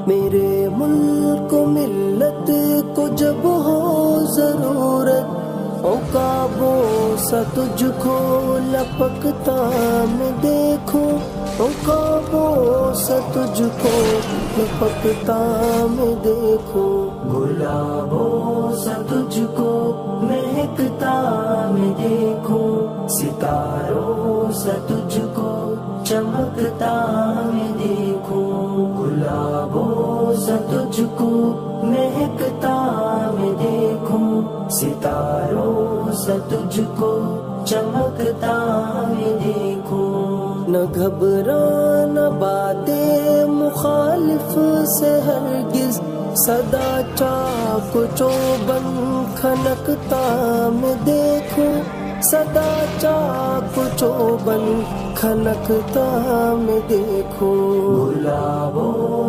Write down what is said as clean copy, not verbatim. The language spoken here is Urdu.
میرے ملک و ملت کو جب ہو ضرورت، عقابوں سا تجھ کو لپکتا میں دیکھوں، عقابوں سا تجھ کو لپکتا میں دیکھوں، گلابوں سا تجھ کو مہکتا میں دیکھوں، ستاروں سا تجھ کو چمکتا میں دیکھوں، گلابوں سا تجھ کو مہکتا میں دیکھوں، ستاروں سا تجھ کو چمکتا میں دیکھوں۔ نہ گھبرانا باتیں مخالف سے ہرگز، صدا چاک و چوبن کھنکتا میں دیکھوں، صدا چاک و چوبن کھنکتا میں دیکھوں، گلابوں